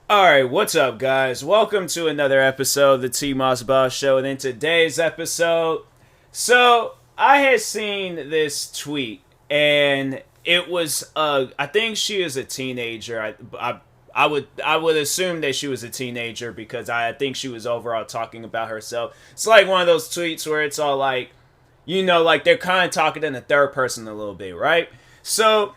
Alright, what's up, guys? Welcome to another episode of the TMossBoss Show. And in today's episode, I had seen this tweet, and it was, I think she is a teenager. I would assume that she was a teenager because I think she was overall talking about herself. It's like one of those tweets where it's all like, like they're kind of talking in the third person a little bit, right? So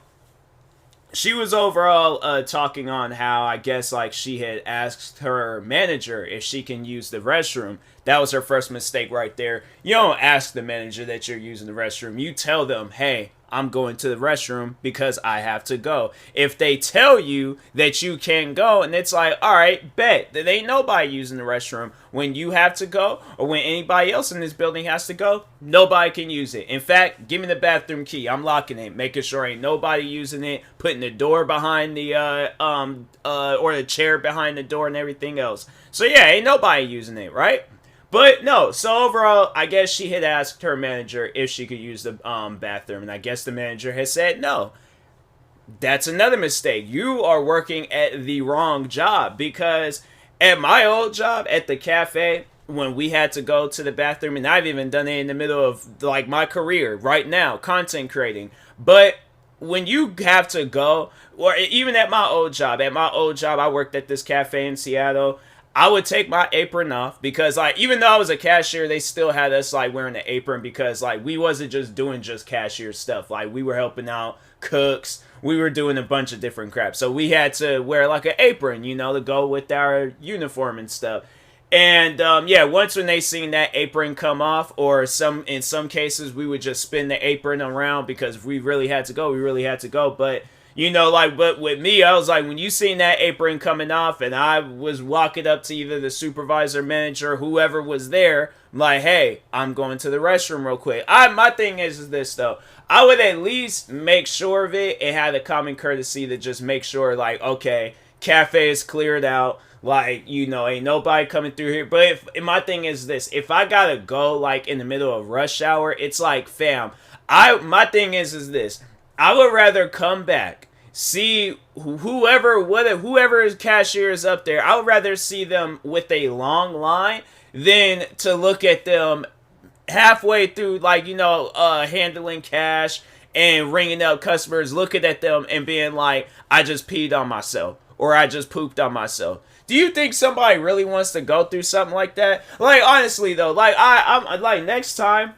she was overall talking on how I guess like she had asked her manager if she can use the restroom. That was her first mistake right there. You don't ask the manager that you're using the restroom. You tell them, hey, I'm going to the restroom because I have to go. If they tell you that you can go and it's like, all right, bet. There ain't nobody using the restroom when you have to go or when anybody else in this building has to go. Nobody can use it. In fact, give me the bathroom key. I'm locking it, making sure ain't nobody using it, putting the door behind the or the chair behind the door and everything else. So yeah, ain't nobody using it, right? But no, so overall, I guess she had asked her manager if she could use the bathroom, and I guess the manager has said no. That's another mistake. You are working at the wrong job because at my old job at the cafe, when we had to go to the bathroom, and I've even done it in the middle of like my career right now, content creating, but when you have to go, or even at my old job, I worked at this cafe in Seattle. I would take my apron off because like even though I was a cashier, they still had us like wearing the apron because like we wasn't just doing just cashier stuff. Like we were helping out cooks. We were doing a bunch of different crap. So we had to wear like an apron, to go with our uniform and stuff. And yeah, once when they seen that apron come off, or in some cases we would just spin the apron around because if we really had to go, we really had to go. But but with me, I was like, when you seen that apron coming off and I was walking up to either the supervisor, manager, whoever was there, I'm like, hey, I'm going to the restroom real quick. My thing is this, though. I would at least make sure of it and have the common courtesy to just make sure, like, okay, cafe is cleared out. Like, ain't nobody coming through here. But my thing is this. If I gotta go, like, in the middle of rush hour, it's like, fam, my thing is this. I would rather come back, see whoever is cashier is up there. I would rather see them with a long line than to look at them halfway through, like handling cash and ringing up customers, looking at them and being like, I just peed on myself or I just pooped on myself. Do you think somebody really wants to go through something like that? Like honestly though, like I'm like next time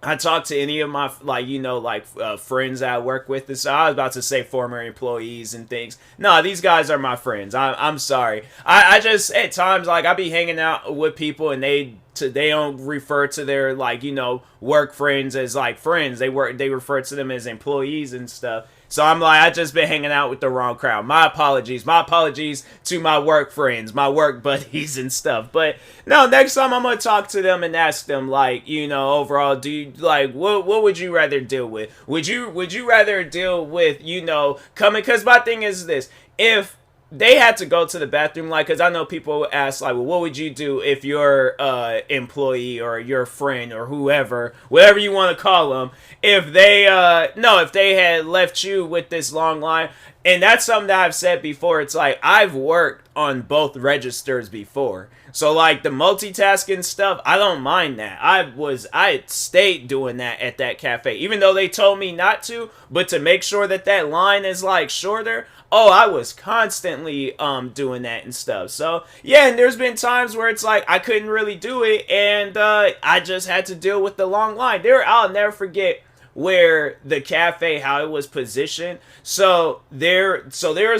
I talk to any of my, friends that I work with. And so I was about to say former employees and things. No, these guys are my friends. I'm sorry. I just, at times, like, I be hanging out with people and they don't refer to their, work friends as, like, friends. They refer to them as employees and stuff. So I'm like, I just been hanging out with the wrong crowd. My apologies. My apologies to my work friends, my work buddies and stuff. But no, next time I'm going to talk to them and ask them, like, overall, do you, like, what would you rather deal with? Would you rather deal with, coming? Because my thing is this. If they had to go to the bathroom, like, because I know people ask, like, well, what would you do if your employee or your friend or whoever, whatever you want to call them, if they had left you with this long line? And that's something that I've said before. It's like, I've worked on both registers before. So, like, the multitasking stuff, I don't mind that. I stayed doing that at that cafe, even though they told me not to, but to make sure that line is, like, shorter. Oh, I was constantly doing that and stuff. So, yeah, and there's been times where it's like I couldn't really do it, and I just had to deal with the long line. I'll never forget where the cafe, how it was positioned. So there's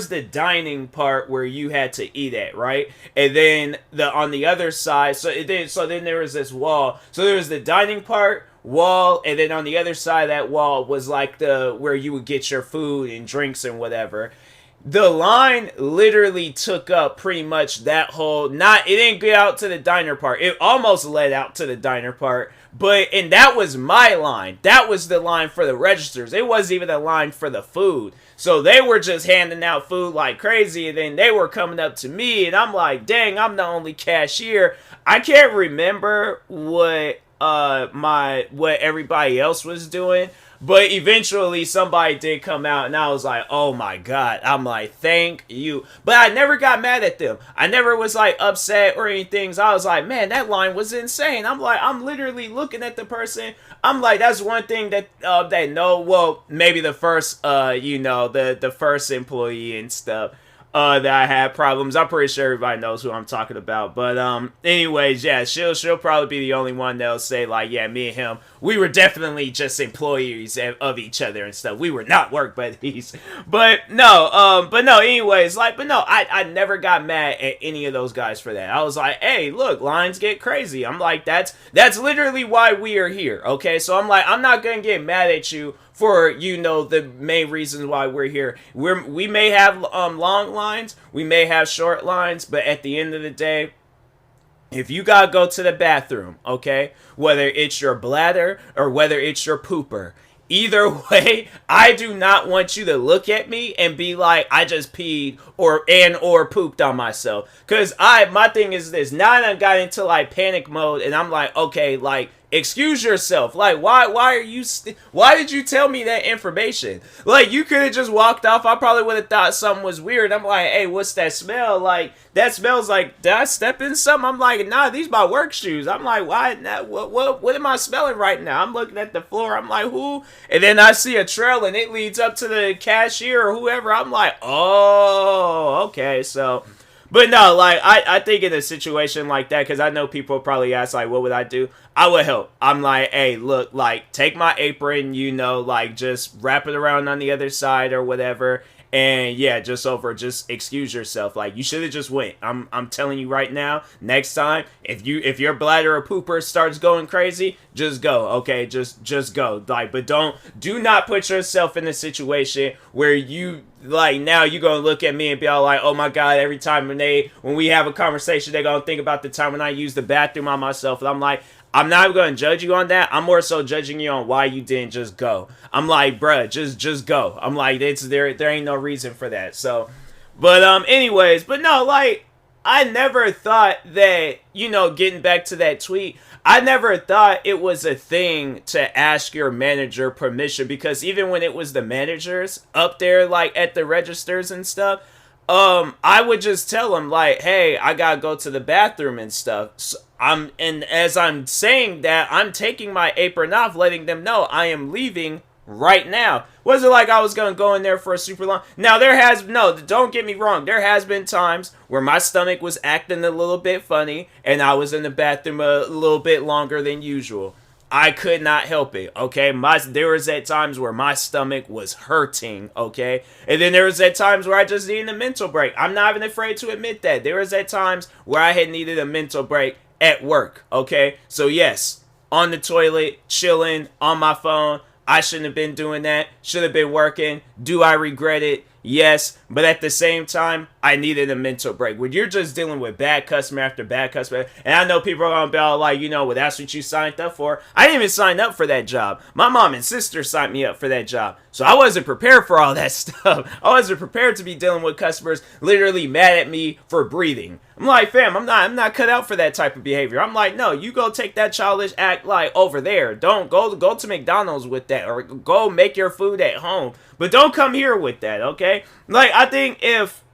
the dining part where you had to eat at, right? And then on the other side, so then there was this wall. So there was the dining part, wall, and then on the other side of that wall was like where you would get your food and drinks and whatever. The line literally took up pretty much that whole, it didn't get out to the diner part. It almost led out to the diner part, and that was my line. That was the line for the registers. It wasn't even a line for the food. So they were just handing out food like crazy, and then they were coming up to me, and I'm like, dang, I'm the only cashier. I can't remember what everybody else was doing, But eventually somebody did come out and I was like, oh my God. I'm like, thank you. But I never got mad at them. I never was like upset or anything. So I was like, man, that line was insane. I'm like, I'm literally looking at the person. I'm like, that's one thing that they know. Well, maybe the first, the first employee and stuff. That I had problems. I'm pretty sure everybody knows who I'm talking about. But anyways, yeah, she'll probably be the only one that'll say like, yeah, me and him, we were definitely just employees of each other and stuff. We were not work buddies. But no, anyways, like, but no, I never got mad at any of those guys for that. I was like, hey, look, lines get crazy. I'm like, that's literally why we are here. Okay, so I'm like, I'm not gonna get mad at you for, the main reasons why we're here. We may have long lines, we may have short lines, but at the end of the day, if you gotta go to the bathroom, okay, whether it's your bladder or whether it's your pooper, either way, I do not want you to look at me and be like, I just peed or pooped on myself. Cause my thing is this, now that I got into like panic mode and I'm like, okay, like, excuse yourself. Like, why did you tell me that information? Like, you could have just walked off. I probably would have thought something was weird. I'm like, hey, what's that smell? Like, that smells like, did I step in something? I'm like, nah, these my work shoes. I'm like, why? What am I smelling right now? I'm looking at the floor. I'm like, who? And then I see a trail and it leads up to the cashier or whoever. I'm like, oh, okay, so. But no, like, I think in a situation like that, because I know people probably ask, like, what would I do? I would help. I'm like, hey, look, like, take my apron, like, just wrap it around on the other side or whatever, and yeah, just excuse yourself. Like, you should have just went. I'm telling you right now, next time, if your bladder or pooper starts going crazy, just go, okay? Just go. Like, but do not put yourself in a situation where you, like, now you're gonna look at me and be all like, oh my God, every time when we have a conversation, they're gonna think about the time when I use the bathroom on myself. And I'm like, I'm not gonna judge you on that. I'm more so judging you on why you didn't just go. I'm like, bruh, just go. I'm like, there ain't no reason for that. So, but anyways, but no, like, I never thought that, getting back to that tweet, I never thought it was a thing to ask your manager permission, because even when it was the managers up there, like, at the registers and stuff, I would just tell them, like, hey, I gotta go to the bathroom and stuff. So and as I'm saying that, I'm taking my apron off, letting them know I am leaving right now. Wasn't like I was gonna go in there for a super long. Now don't get me wrong. There has been times where my stomach was acting a little bit funny, and I was in the bathroom a little bit longer than usual. I could not help it, okay? There was at times where my stomach was hurting, okay? And then there was at times where I just needed a mental break. I'm not even afraid to admit that. There was at times where I had needed a mental break at work, okay? So yes, on the toilet, chilling, on my phone. I shouldn't have been doing that. Should have been working. Do I regret it? Yes, but at the same time, I needed a mental break. When you're just dealing with bad customer after bad customer, and I know people are going to be all like, well, that's what you signed up for. I didn't even sign up for that job. My mom and sister signed me up for that job. So I wasn't prepared for all that stuff. I wasn't prepared to be dealing with customers literally mad at me for breathing. I'm like, fam, I'm not cut out for that type of behavior. I'm like, no, you go take that childish act like over there. Don't go to McDonald's with that, or go make your food at home. But don't come here with that, okay? Like, I think if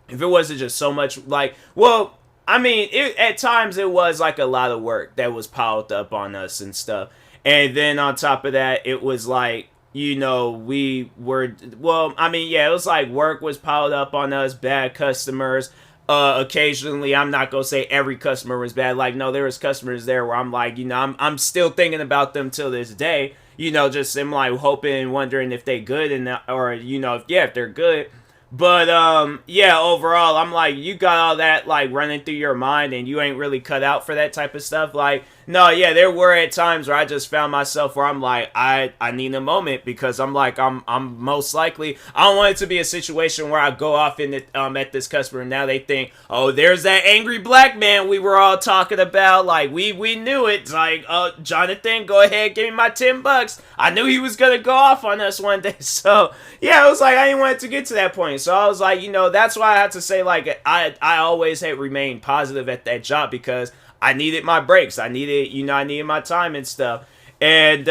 it wasn't just so much, like, well, I mean, at times it was like a lot of work that was piled up on us and stuff. And then on top of that, it was like, we were, well, I mean, yeah, it was like work was piled up on us, bad customers. Occasionally, I'm not gonna say every customer was bad. Like, no, there was customers there where I'm like, I'm still thinking about them till this day. Just I'm like hoping and wondering if they good or if they're good. But yeah, overall, I'm like, you got all that like running through your mind, and you ain't really cut out for that type of stuff. Like, no, yeah, there were at times where I just found myself where I'm like, I need a moment, because I'm like, I'm most likely, I don't want it to be a situation where I go off in at this customer and now they think, oh, there's that angry black man we were all talking about. Like, we knew it. It's like, Jonathan, go ahead, give me my $10. I knew he was gonna go off on us one day. So yeah, it was like I didn't want it to get to that point. So I was like, that's why I had to say, like, I always had remained positive at that job, because I needed my breaks. I needed my time and stuff. And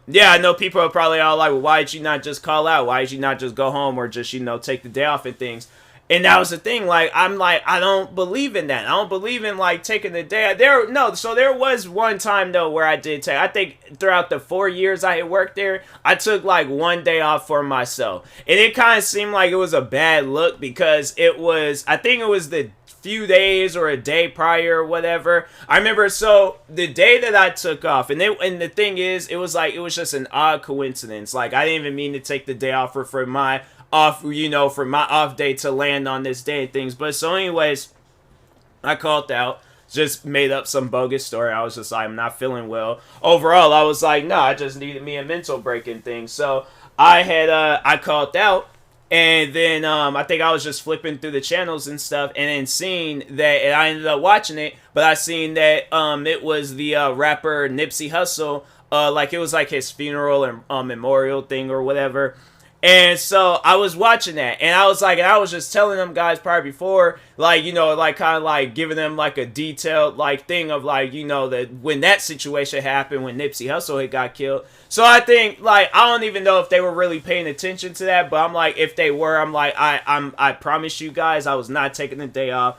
yeah, I know people are probably all like, well, why did you not just call out? Why did you not just go home or just, take the day off and things? And that was the thing. Like, I'm like, I don't believe in that. I don't believe in like taking the day. So there was one time though where I did take. I think throughout the 4 years I had worked there, I took like one day off for myself, and it kind of seemed like it was a bad look because it was. I think it was the few days or a day prior or whatever. I remember, so the day that I took off, and the thing is, it was just an odd coincidence. Like, I didn't even mean to take the day off for my off, for my off day to land on this day and things. But so anyways, I called out, just made up some bogus story. I was just like, I'm not feeling well. Overall, I was like, no, I just needed me a mental break and things. So I called out. And then I think I was just flipping through the channels and stuff, and then seeing that, and I ended up watching it, but I seen that it was the rapper Nipsey Hussle, like it was like his funeral and memorial thing or whatever. And so I was watching that, and I was just telling them guys probably before, like, like kind of like giving them like a detailed like thing of like, that when that situation happened, when Nipsey Hussle had got killed. So I think, like, I don't even know if they were really paying attention to that, but I'm like, if they were, I'm like, I promise you guys, I was not taking the day off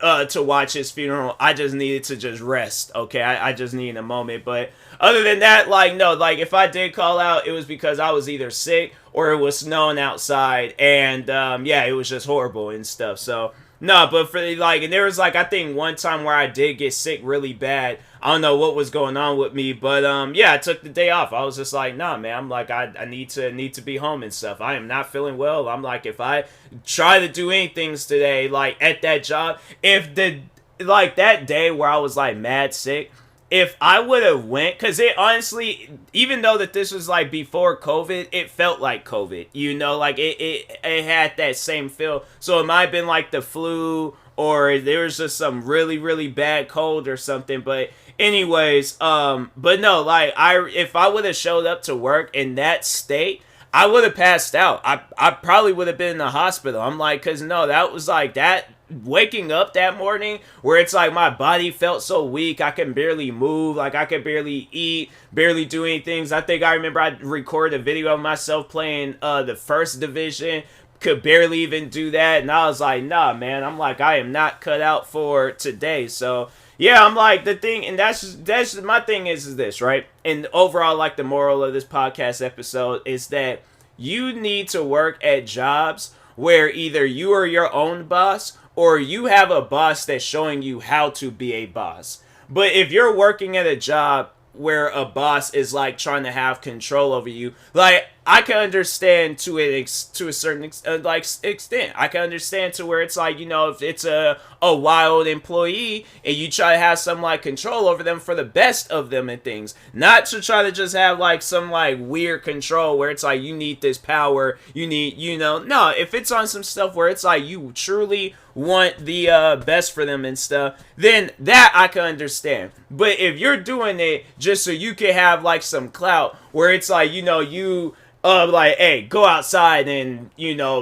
to watch his funeral. I just needed to just rest, okay? I just needed a moment. But other than that, like, no, like, if I did call out, it was because I was either sick or it was snowing outside, and yeah, it was just horrible and stuff. So no, but for like, and there was like, I think one time where I did get sick really bad. I don't know what was going on with me, but yeah, I took the day off. I was just like, nah, man, I'm like, I need to be home and stuff. I am not feeling well. I'm like, if I try to do anything today, like at that job, if that day where I was like mad sick, if I would have went, because it honestly, even though that this was like before COVID, it felt like COVID, like it had that same feel. So it might have been like the flu, or there was just some really, really bad cold or something. But anyways, but no, like if I would have showed up to work in that state, I would have passed out. I probably would have been in the hospital. I'm like, because no, that was like that. Waking up that morning where it's like my body felt so weak, I can barely move, like I could barely eat, barely do anything. I think I remember I recorded a video of myself playing the first division, could barely even do that, and I was like, nah, man, I'm like, I am not cut out for today. So yeah, I'm like, the thing, and that's my thing is this, right? And overall, like, the moral of this podcast episode is that you need to work at jobs where either you are your own boss or you have a boss that's showing you how to be a boss. But if you're working at a job where a boss is like trying to have control over you, like, I can understand to a certain extent. I can understand to where it's like, if it's a wild employee and you try to have some like control over them for the best of them and things, not to try to just have like some like weird control where it's like you need this power, you need, no, if it's on some stuff where it's like you truly want the best for them and stuff, then that I can understand. But if you're doing it just so you can have like some clout where it's like, you like, hey, go outside and,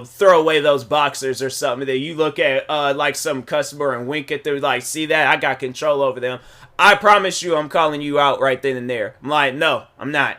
throw away those boxers or something, that you look at like some customer and wink at them, like, see that, I got control over them, I promise you I'm calling you out right then and there. I'm like, no, I'm not.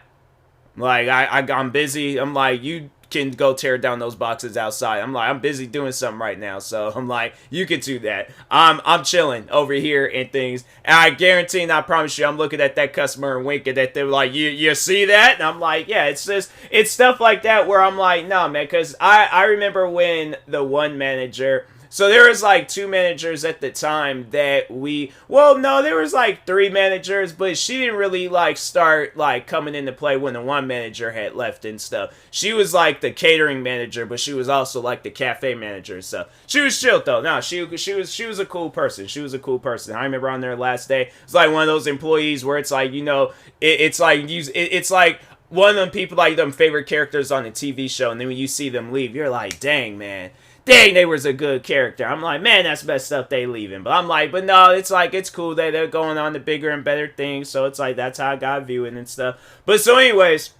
Like, I'm busy. I'm like, you can go tear down those boxes outside. I'm like, I'm busy doing something right now. So I'm like, you can do that. I'm chilling over here and things. And I guarantee and I promise you, I'm looking at that customer and winking at them like, you see that? And I'm like, yeah, it's stuff like that where I'm like, no, man, because I remember when the one manager, so there was like two managers at the time that there was like three managers, but she didn't really like start like coming into play when the one manager had left and stuff. She was like the catering manager, but she was also like the cafe manager and stuff. She was chill though. No, she was a cool person. She was a cool person. I remember on their last day, it's like one of those employees where it's like, it's like one of them people, like them favorite characters on a TV show, and then when you see them leave, you're like, dang, man. Dang, they was a good character. I'm like, man, that's messed up they leaving. But I'm like, but no, it's like, it's cool that they're going on to bigger and better things. So it's like, that's how I got viewing and stuff. But so anyways,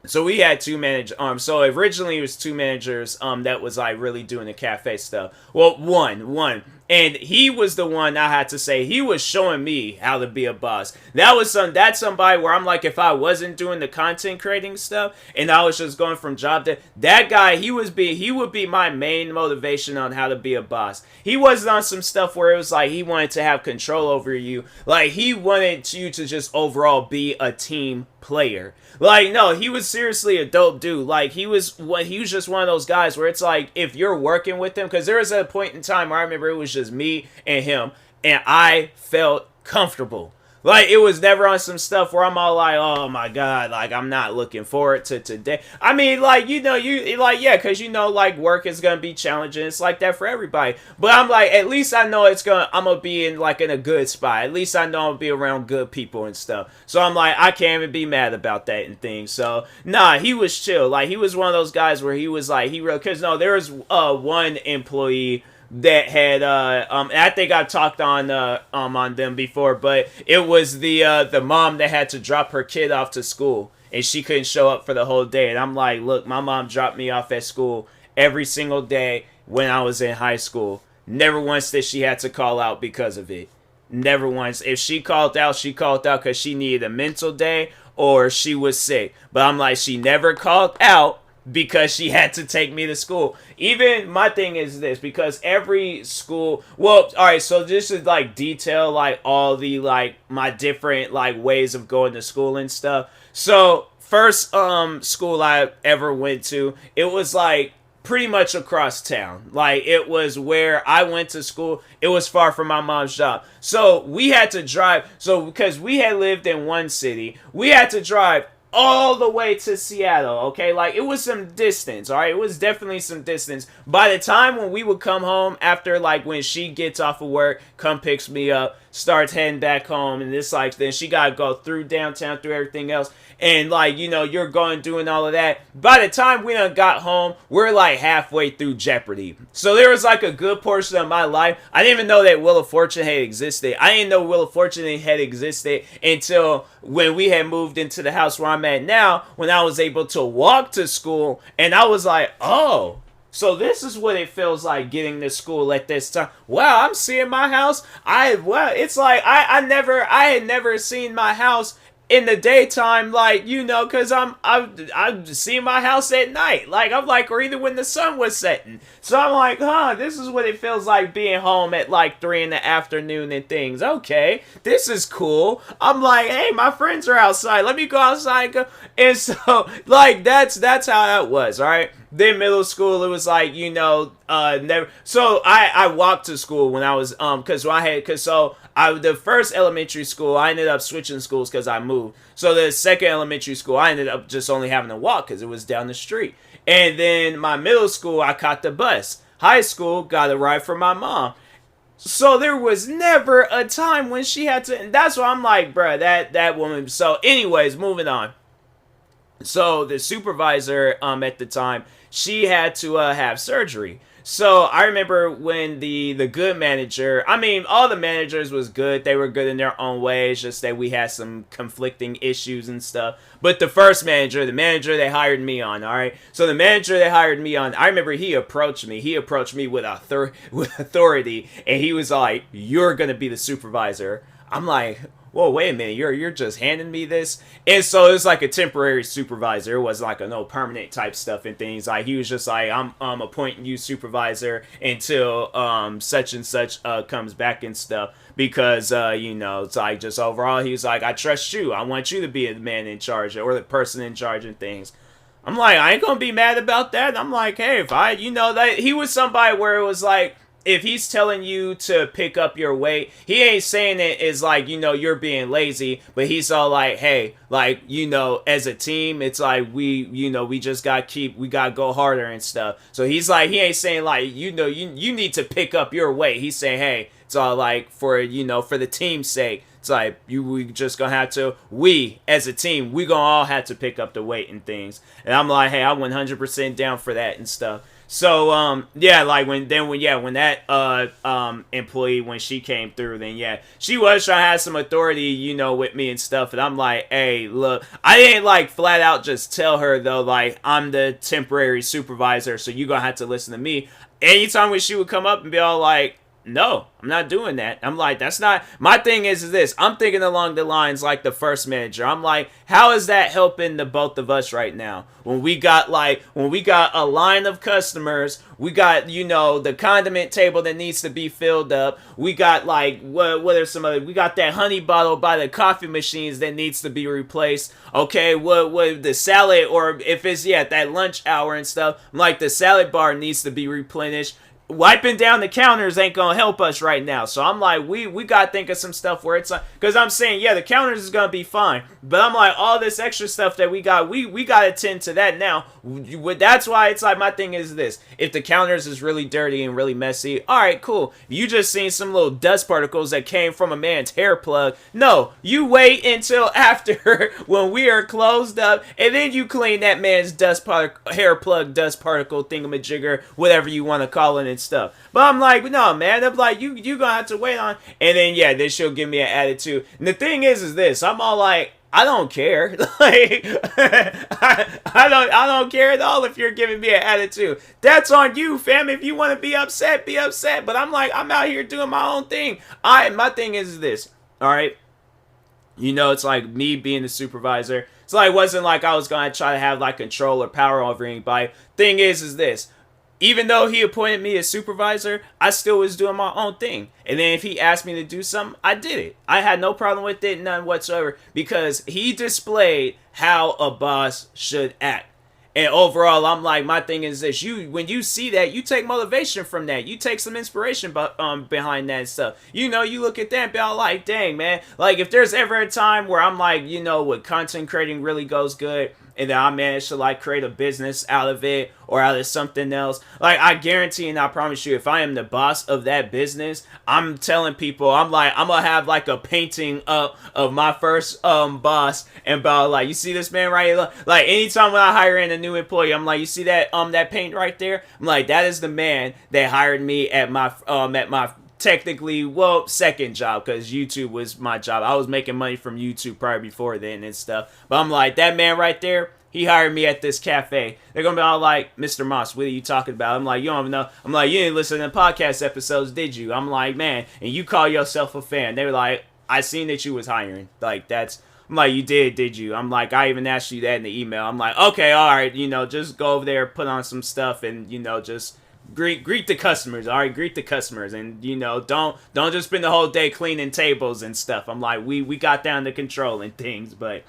so we had two managers. So originally it was two managers that was like really doing the cafe stuff. Well, one. And he was the one, I had to say, he was showing me how to be a boss. That's somebody where I'm like, if I wasn't doing the content creating stuff and I was just going from job to that guy, he would be my main motivation on how to be a boss. He wasn't on some stuff where it was like he wanted to have control over you. Like, he wanted you to just overall be a team player. Like, no, he was seriously a dope dude. Like, he was just one of those guys where it's like, if you're working with him, because there was a point in time where I remember it was just me and him, and I felt comfortable. Like, it was never on some stuff where I'm all like, oh my god, like, I'm not looking forward to today. I mean, like, yeah, because like, work is gonna be challenging. It's like that for everybody. But I'm like, at least I know I'm gonna be in a good spot. At least I know I'm gonna be around good people and stuff. So I'm like, I can't even be mad about that and things. So, nah, he was chill. Like, he was one of those guys where he was like, because there was one employee that had I think I've talked on them before, but it was the mom that had to drop her kid off to school and she couldn't show up for the whole day. And I'm like, look, my mom dropped me off at school every single day when I was in high school. Never once did she had to call out because of it. Never once. If she called out because she needed a mental day or she was sick. But I'm like, she never called out because she had to take me to school. Even my thing is this, because every school, well, alright, so this is like detail like all the like my different like ways of going to school and stuff. So first school I ever went to, it was like pretty much across town. Like, it was where I went to school. It was far from my mom's job. So we had to drive. So because we had lived in one city, we had to drive all the way to Seattle, okay? Like, it was some distance, all right? It was definitely some distance. By the time when we would come home after, like, when she gets off of work, picks me up, starts heading back home, and it's like, then she gotta go through downtown, through everything else, and, like, you're going, doing all of that. By the time we done got home, we're, like, halfway through Jeopardy. So there was, like, a good portion of my life. I didn't even know that Wheel of Fortune had existed. I didn't know Wheel of Fortune had existed until when we had moved into the house where I'm at now, when I was able to walk to school, and I was like, oh, so this is what it feels like getting to school at this time. Wow, I'm seeing my house. It's like I had never seen my house in the daytime, like, because I'm seeing my house at night. Like, I'm like, or either when the sun was setting. So I'm like, this is what it feels like being home at like 3 in the afternoon and things. Okay, this is cool. I'm like, hey, my friends are outside. Let me go outside. And so, like, that's how that was, all right? Then middle school, it was like, never. So I walked to school when I was, the first elementary school, I ended up switching schools because I moved. So the second elementary school, I ended up just only having to walk because it was down the street. And then my middle school, I caught the bus. High school, got a ride from my mom. So there was never a time when she had to, and that's why I'm like, bruh, that woman. So anyways, moving on. So the supervisor at the time, she had to have surgery. So I remember when the good manager, I mean, all the managers was good. They were good in their own way. It's just that we had some conflicting issues and stuff. But the first manager, the manager they hired me on, all right? So the manager they hired me on, I remember he approached me. He approached me with authority, and he was like, you're going to be the supervisor. I'm like, whoa, wait a minute, you're just handing me this? And so it was like a temporary supervisor. It was like a no permanent type stuff and things. Like, he was just like, I'm appointing you supervisor until such and such comes back and stuff. Because, it's like, just overall, he was like, I trust you. I want you to be the man in charge or the person in charge and things. I'm like, I ain't gonna be mad about that. I'm like, hey, if I, that he was somebody where it was like, if he's telling you to pick up your weight, he ain't saying it as like, you're being lazy, but he's all like, hey, like, as a team, it's like we just we gotta go harder and stuff. So he's like, he ain't saying like, you need to pick up your weight. He's saying, hey, it's all like for the team's sake. It's like, we just gonna have to, we as a team, we gonna all have to pick up the weight and things. And I'm like, hey, I'm 100% down for that and stuff. So, like, when that, employee, when she came through, then, yeah, she was trying to have some authority, with me and stuff, and I'm like, hey, look, I didn't, like, flat out just tell her, though, like, I'm the temporary supervisor, so you gonna have to listen to me. Anytime when she would come up and be all like, no, I'm not doing that. I'm like, that's not, my thing is this. I'm thinking along the lines like the first manager. I'm like, how is that helping the both of us right now? When we got a line of customers, we got, the condiment table that needs to be filled up. We got like, what are some other, we got that honey bottle by the coffee machines that needs to be replaced. Okay, what the salad, or if it's, that lunch hour and stuff, I'm like, the salad bar needs to be replenished. Wiping down the counters ain't gonna help us right now. So I'm like, we gotta think of some stuff where it's like, because I'm saying, the counters is gonna be fine, but I'm like, all this extra stuff that we got, we gotta tend to that now. That's why it's like, my thing is this: if the counters is really dirty and really messy, all right, cool. You just seen some little dust particles that came from a man's hair plug. No, you wait until after when we are closed up, and then you clean that man's hair plug dust particle thingamajigger, whatever you want to call it. Stuff. But I'm like, no, man. I'm like, you gonna have to wait on. And then then she'll give me an attitude. And the thing is this: I'm all like, I don't care. Like, I don't care at all if you're giving me an attitude. That's on you, fam. If you want to be upset, be upset. But I'm like, I'm out here doing my own thing. My thing is this. All right. It's like me being the supervisor. It's like, it wasn't like I was gonna try to have like control or power over anybody. Thing is this. Even though he appointed me as supervisor, I still was doing my own thing. And then if he asked me to do something, I did it. I had no problem with it, none whatsoever, because he displayed how a boss should act. And overall, I'm like, my thing is this: when you see that, you take motivation from that. You take some inspiration behind that stuff. You look at that and be all like, dang, man. Like, if there's ever a time where I'm like, what content creating really goes good, and then I managed to like create a business out of it or out of something else, like, I guarantee and I promise you, if I am the boss of that business, I'm telling people, I'm like, I'm gonna have like a painting up of my first boss, and about like, you see this man right here? Like, anytime when I hire in a new employee, I'm like, you see that that paint right there? I'm like, that is the man that hired me at my technically, second job, because YouTube was my job. I was making money from YouTube prior before then and stuff. But I'm like, that man right there, he hired me at this cafe. They're going to be all like, Mr. Moss, what are you talking about? I'm like, you don't even know. I'm like, you didn't listen to podcast episodes, did you? I'm like, man, and you call yourself a fan. They were like, I seen that you was hiring. Like, I'm like, you did you? I'm like, I even asked you that in the email. I'm like, okay, all right, just go over there, put on some stuff, and, just greet the customers. All right, greet the customers, and don't just spend the whole day cleaning tables and stuff. I'm like, we got down to controlling things. But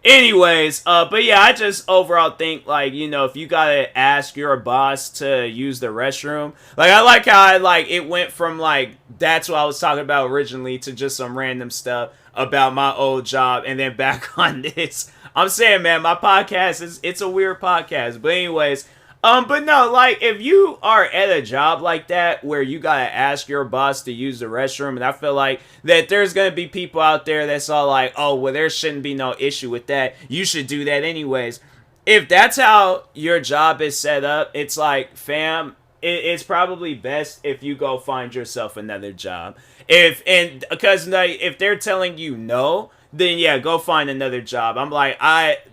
anyways, but yeah, I just overall think, like, if you gotta ask your boss to use the restroom, like, I like how it went from like, that's what I was talking about originally, to just some random stuff about my old job, and then back on this. I'm saying, man, my podcast it's a weird podcast. But anyways, but no, like, if you are at a job like that where you gotta ask your boss to use the restroom, and I feel like that there's gonna be people out there that's all like, oh, well, there shouldn't be no issue with that. You should do that anyways. If that's how your job is set up, it's like, fam, it's probably best if you go find yourself another job. Because if they're telling you no, then yeah, go find another job. I'm like,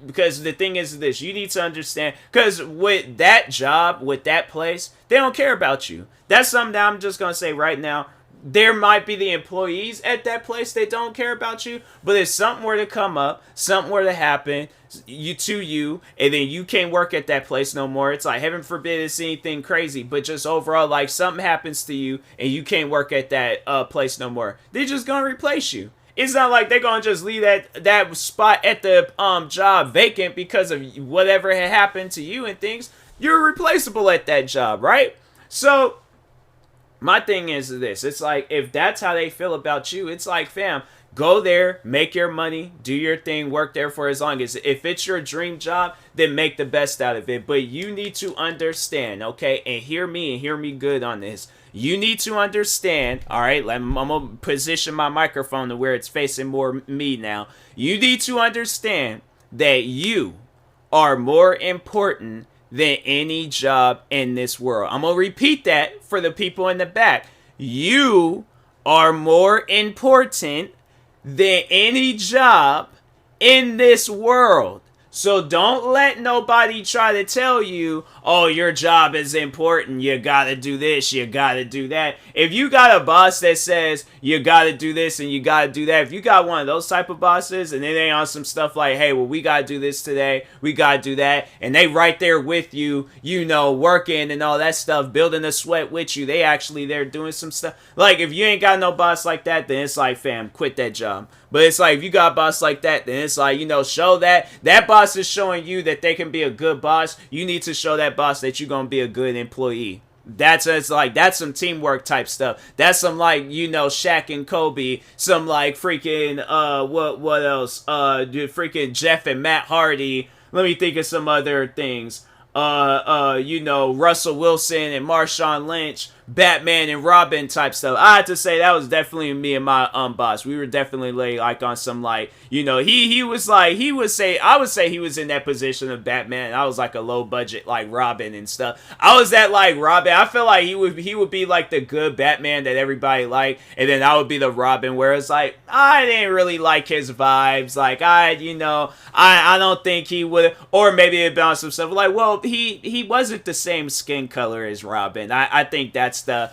because the thing is this, you need to understand, because with that job, with that place, they don't care about you. That's something that I'm just going to say right now. There might be the employees at that place that don't care about you, but if something were to come up, something were to happen to you, and then you can't work at that place no more, it's like, heaven forbid it's anything crazy, but just overall, like, something happens to you and you can't work at that place no more, they're just going to replace you. It's not like they're going to just leave that spot at the job vacant because of whatever had happened to you and things. You're replaceable at that job, right? So my thing is this. It's like, if that's how they feel about you, it's like, fam, go there, make your money, do your thing, work there for as long as, if it's your dream job, then make the best out of it. But you need to understand, okay, and hear me good on this. You need to understand, all right, I'm going to position my microphone to where it's facing more me now. You need to understand that you are more important than any job in this world. I'm going to repeat that for the people in the back. You are more important than any job in this world. So don't let nobody try to tell you, oh, your job is important. You gotta do this. You gotta do that. If you got a boss that says you gotta do this and you gotta do that, if you got one of those type of bosses and they on some stuff like, hey, well, we gotta do this today. We gotta do that. And they right there with you, you know, working and all that stuff, building a sweat with you. They actually there doing some stuff. Like, if you ain't got no boss like that, then it's like, fam, quit that job. But it's like, if you got a boss like that, then it's like, you know, show that boss is showing you that they can be a good boss. You need to show that boss that you're gonna be a good employee. That's some teamwork type stuff. That's some, like, you know, Shaq and Kobe. Some, like, freaking what else? Freaking Jeff and Matt Hardy. Let me think of some other things. You know, Russell Wilson and Marshawn Lynch, Batman and Robin type stuff. I have to say that was definitely me and my boss. We were definitely like on some, like, you know, I would say he was in that position of Batman. I was like a low budget like Robin and stuff. I was that like Robin. I feel like he would be like the good Batman that everybody liked, and then I would be the Robin where it's like I didn't really like his vibes. Like I don't think he would, or maybe it'd be on some stuff like, well, he wasn't the same skin color as Robin. I think that's the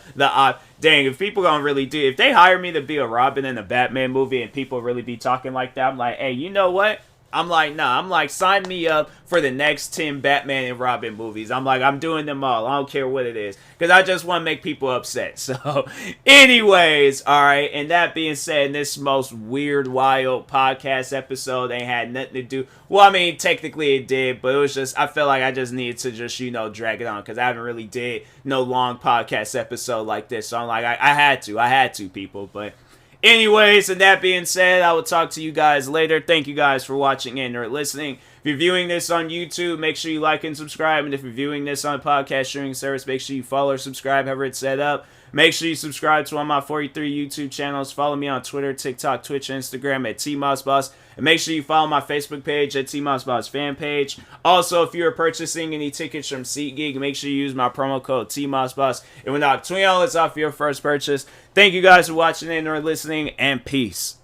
dang, if people gonna really do, if they hire me to be a Robin in a Batman movie and people really be talking like that, I'm like, hey, you know what? I'm like, nah, I'm like, sign me up for the next 10 Batman and Robin movies. I'm like, I'm doing them all. I don't care what it is. Because I just want to make people upset. So, anyways, all right. And that being said, this most weird, wild podcast episode ain't had nothing to do. Well, I mean, technically it did. But it was just, I felt like I just needed to just, you know, drag it on. Because I haven't really did no long podcast episode like this. So, I'm like, I had to, people. But anyways, and that being said, I will talk to you guys later. Thank you guys for watching and or listening. If you're viewing this on YouTube, make sure you like and subscribe. And if you're viewing this on a podcast streaming service, make sure you follow or subscribe, however it's set up. Make sure you subscribe to all my 43 YouTube channels. Follow me on Twitter, TikTok, Twitch, and Instagram at TMossBoss. And make sure you follow my Facebook page at TMossBoss fan page. Also, if you are purchasing any tickets from SeatGeek, make sure you use my promo code TMossBoss. It will knock $20 off your first purchase. Thank you guys for watching and or listening, and peace.